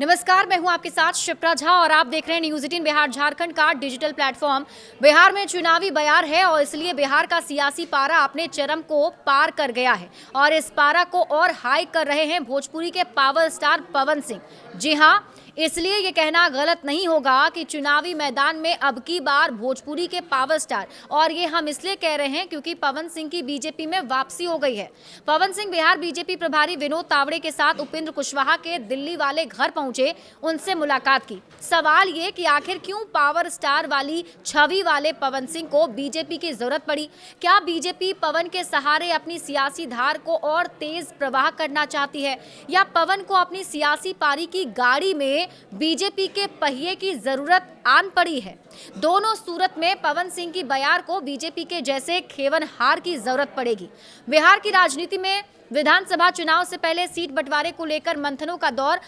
नमस्कार, मैं हूं आपके साथ शिप्रा झा और आप देख रहे हैं न्यूज़ 18 बिहार झारखंड का डिजिटल प्लेटफॉर्म। बिहार में चुनावी बयार है और इसलिए बिहार का सियासी पारा अपने चरम को पार कर गया है और इस पारा को और हाई कर रहे हैं भोजपुरी के पावर स्टार पवन सिंह। जी हां, इसलिए ये कहना गलत नहीं होगा कि चुनावी मैदान में अब की बार भोजपुरी के पावर स्टार, और ये हम इसलिए कह रहे हैं क्योंकि पवन सिंह की बीजेपी में वापसी हो गई है। पवन सिंह बिहार बीजेपी प्रभारी विनोद तावड़े के साथ उपेंद्र कुशवाहा के दिल्ली वाले घर पहुंचे, उनसे मुलाकात की। सवाल ये कि आखिर क्यों पावर स्टार वाली छवि वाले पवन सिंह को बीजेपी की जरूरत पड़ी? क्या बीजेपी पवन के सहारे अपनी सियासी धार को और तेज प्रवाह करना चाहती है, या पवन को अपनी सियासी पारी की गाड़ी में बीजेपी के पहिए की जरूरत आन पड़ी है? दोनों सूरत में पवन सिंह की बयार को बीजेपी के जैसे खेवनहार की जरूरत पड़ेगी। बिहार की राजनीति में विधानसभा चुनाव से पहले सीट बंटवारे को लेकर मंथनों का दौर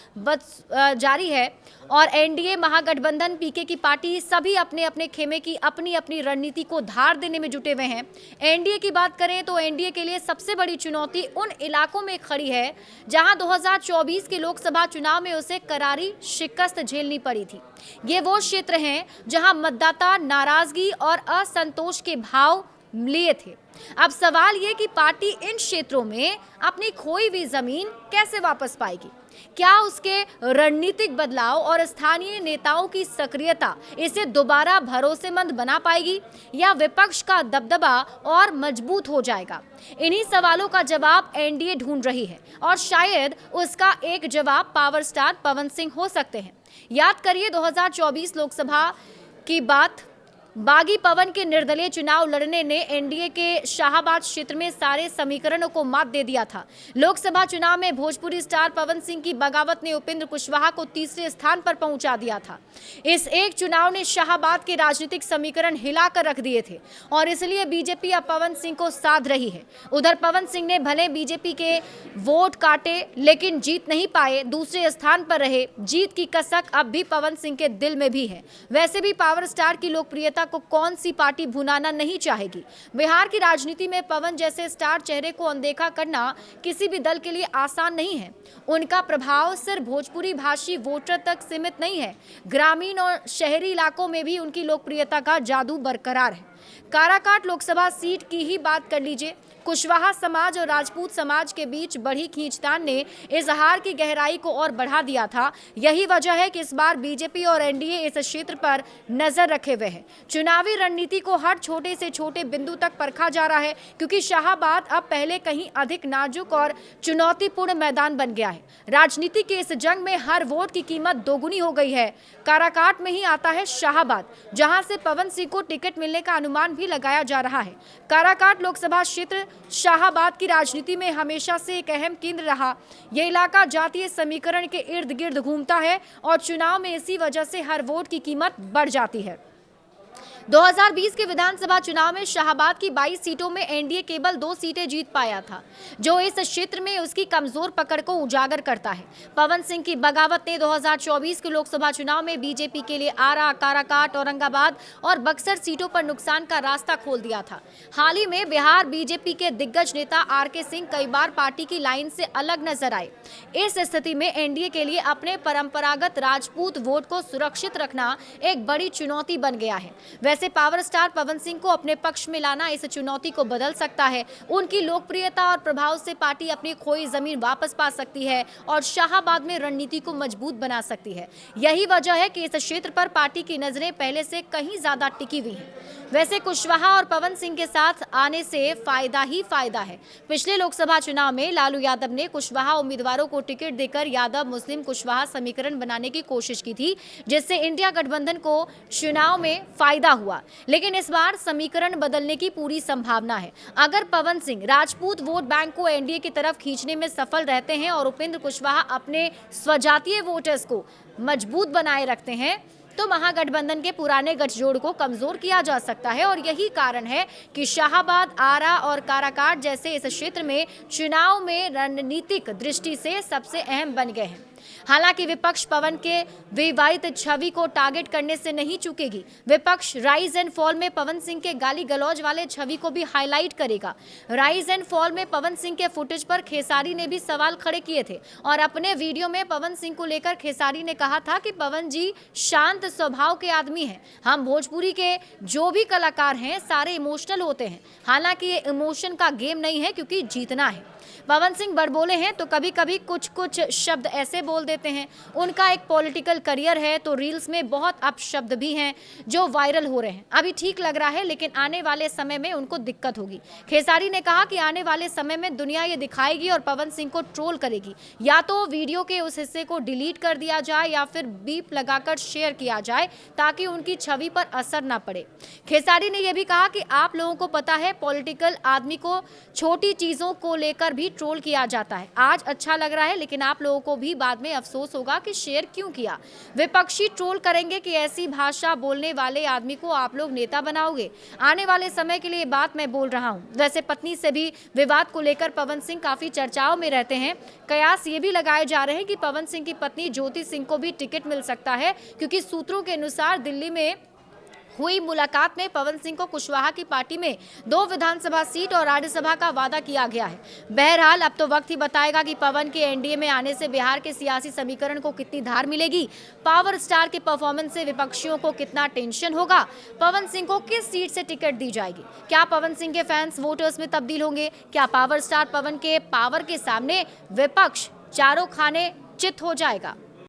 जारी है और एनडीए महागठबंधन पीके की पार्टी सभी अपने अपने खेमे की अपनी अपनी रणनीति को धार देने में जुटे हुए हैं। एनडीए की बात करें तो एनडीए के लिए सबसे बड़ी चुनौती उन इलाकों में खड़ी है जहां 2024 के लोकसभा चुनाव में उसे करारी शिकस्त झेलनी पड़ी थी। ये वो क्षेत्र हैं जहां मतदाता नाराजगी और असंतोष के भाव लिए थे। अब सवाल ये कि पार्टी इन क्षेत्रों में अपनी खोई हुई जमीन कैसे वापस पाएगी? क्या उसके रणनीतिक बदलाव और स्थानीय नेताओं की सक्रियता इसे दोबारा भरोसेमंद बना पाएगी, या विपक्ष का दबदबा और मजबूत हो जाएगा? इन्हीं सवालों का जवाब एनडीए ढूंढ रही है और शायद उसका एक जवाब पावर स्टार पवन सिंह हो सकते हैं। याद करिए 2024 लोकसभा की बात। बागी पवन के निर्दलीय चुनाव लड़ने ने एनडीए के शाहबाद क्षेत्र में सारे समीकरणों को मात दे दिया था। लोकसभा चुनाव में भोजपुरी स्टार पवन सिंह की बगावत ने उपेंद्र कुशवाहा को तीसरे स्थान पर पहुंचा दिया था। इस एक चुनाव ने शाहबाद के राजनीतिक समीकरण हिलाकर रख दिए थे और इसलिए बीजेपी अब पवन सिंह को साध रही है। उधर पवन सिंह ने भले बीजेपी के वोट काटे लेकिन जीत नहीं पाए, दूसरे स्थान पर रहे। जीत की कसक अब भी पवन सिंह के दिल में भी है। वैसे भी पावर स्टार की लोकप्रियता को कौन सी पार्टी भुनाना नहीं चाहेगी। बिहार की राजनीति में पवन जैसे स्टार चेहरे को अनदेखा करना किसी भी दल के लिए आसान नहीं है। उनका प्रभाव सिर्फ भोजपुरी भाषी वोटर तक सीमित नहीं है, ग्रामीण और शहरी इलाकों में भी उनकी लोकप्रियता का जादू बरकरार है। काराकाट लोकसभा सीट की ही बात कर लीजिए। कुशवाहा समाज और राजपूत समाज के बीच बढ़ी खींचतान ने इस हार की गहराई को और बढ़ा दिया था। यही वजह है कि इस बार बीजेपी और एनडीए इस क्षेत्र पर नजर रखे हुए हैं। चुनावी रणनीति को हर छोटे से छोटे बिंदु तक परखा जा रहा है क्योंकि शाहबाद अब पहले कहीं अधिक नाजुक और चुनौतीपूर्ण मैदान बन गया है। राजनीति के इस जंग में हर वोट की कीमत दोगुनी हो गई है। काराकाट में ही आता है शाहबाद, जहां से पवन सिंह को टिकट मिलने का अनुमान भी लगाया जा रहा है। काराकाट लोकसभा क्षेत्र शाहबाद की राजनीति में हमेशा से एक अहम केंद्र रहा। यह इलाका जातीय समीकरण के इर्द गिर्द घूमता है और चुनाव में इसी वजह से हर वोट की कीमत बढ़ जाती है। 2020 के विधानसभा चुनाव में शाहबाद की 22 सीटों में एनडीए केवल 2 सीटें जीत पाया था, जो इस क्षेत्र में उसकी कमजोर पकड़ को उजागर करता है। पवन सिंह की बगावत ने 2024 के लोकसभा चुनाव में बीजेपी के लिए आरा, काराकाट, औरंगाबाद और बक्सर सीटों पर नुकसान का रास्ता खोल दिया था। हाल ही में बिहार बीजेपी के दिग्गज नेता आरके सिंह कई बार पार्टी की लाइन से अलग नजर आए। इस स्थिति में एनडीए के लिए अपने परंपरागत राजपूत वोट को सुरक्षित रखना एक बड़ी चुनौती बन गया है। वैसे पावर स्टार पवन सिंह को अपने पक्ष में लाना इस चुनौती को बदल सकता है। उनकी लोकप्रियता और प्रभाव से पार्टी अपनी खोई जमीन वापस पा सकती है और शाहबाद में रणनीति को मजबूत बना सकती है। यही वजह है कि इस क्षेत्र पर पार्टी की नजरें पहले से कहीं ज्यादा टिकी हुई हैं। वैसे कुशवाहा और पवन सिंह के साथ आने से फायदा ही फायदा है। पिछले लोकसभा चुनाव में लालू यादव ने कुशवाहा उम्मीदवारों को टिकट देकर यादव मुस्लिम कुशवाहा समीकरण बनाने की कोशिश की थी, जिससे इंडिया गठबंधन को चुनाव में फायदा हुआ। लेकिन इस बार समीकरण बदलने की पूरी संभावना है। अगर पवन सिंह राजपूत वोट बैंक को एनडीए की तरफ खींचने में सफल रहते हैं और उपेंद्र कुशवाहा अपने स्वजातीय वोटर्स को मजबूत बनाए रखते हैं, तो महागठबंधन के पुराने गठजोड़ को कमजोर किया जा सकता है। और यही कारण है कि शाहबाद, आरा और काराकाट जैसे इस क्षेत्र में चुनाव में रणनीतिक दृष्टि से सबसे अहम बन गए हैं। हालांकि विपक्ष पवन के विवादित छवि को टारगेट करने से नहीं चूकेगी। विपक्ष राइज एंड फॉल में पवन सिंह के गाली गलौज वाले छवि को भी हाईलाइट करेगा। राइज एंड फॉल में पवन सिंह के फुटेज पर खेसारी ने भी सवाल खड़े किए थे और अपने वीडियो में पवन सिंह को लेकर खेसारी ने कहा था कि पवन जी शांत स्वभाव के आदमी हैं। हम भोजपुरी के जो भी कलाकार हैं सारे इमोशनल होते हैं। हालांकि ये इमोशन का गेम नहीं है क्योंकि जीतना है। पवन सिंह बड़बोले हैं तो कभी कभी कुछ शब्द ऐसे बोल देते हैं। उनका एक पॉलिटिकल करियर है तो रील्स में बहुत अपशब्द भी हैं जो वायरल हो रहे हैं। अभी ठीक लग रहा है लेकिन आने वाले समय में उनको दिक्कत होगी। खेसारी ने कहा कि आने वाले समय में दुनिया ये दिखाएगी और पवन सिंह को ट्रोल करेगी। या तो वीडियो के उस हिस्से को डिलीट कर दिया जाए या फिर बीप लगाकर शेयर किया जाए ताकि उनकी छवि पर असर ना पड़े। खेसारी ने यह भी कहा कि आप लोगों को पता है पॉलिटिकल आदमी को छोटी चीजों को लेकर भी ट्रोल किया जाता है। आज अच्छा लग रहा है लेकिन आप लोगों को भी बाद में अफसोस होगा कि शेयर क्यों किया। विपक्षी ट्रोल करेंगे कि ऐसी भाषा बोलने वाले आदमी को आप लोग नेता बनाओगे। आने वाले समय के लिए बात मैं बोल रहा हूं। वैसे पत्नी से भी विवाद को लेकर पवन सिंह काफी चर्चाओं में रहते हैं। कयास ये भी लगाए जा रहे हैं कि पवन सिंह की पत्नी ज्योति सिंह को भी टिकट मिल सकता है क्योंकि सूत्रों के अनुसार दिल्ली में हुई मुलाकात में पवन सिंह को कुशवाहा की पार्टी में 2 विधानसभा सीट और राज्यसभा का वादा किया गया है। बहरहाल अब तो वक्त ही बताएगा कि पवन के एनडीए में आने से बिहार के सियासी समीकरण को कितनी धार मिलेगी। पावर स्टार के परफॉर्मेंस से विपक्षियों को कितना टेंशन होगा। पवन सिंह को किस सीट से टिकट दी जाएगी। क्या पवन सिंह के फैंस वोटर्स में तब्दील होंगे। क्या पावर स्टार पवन के पावर के सामने विपक्ष चारों खाने चित हो जाएगा।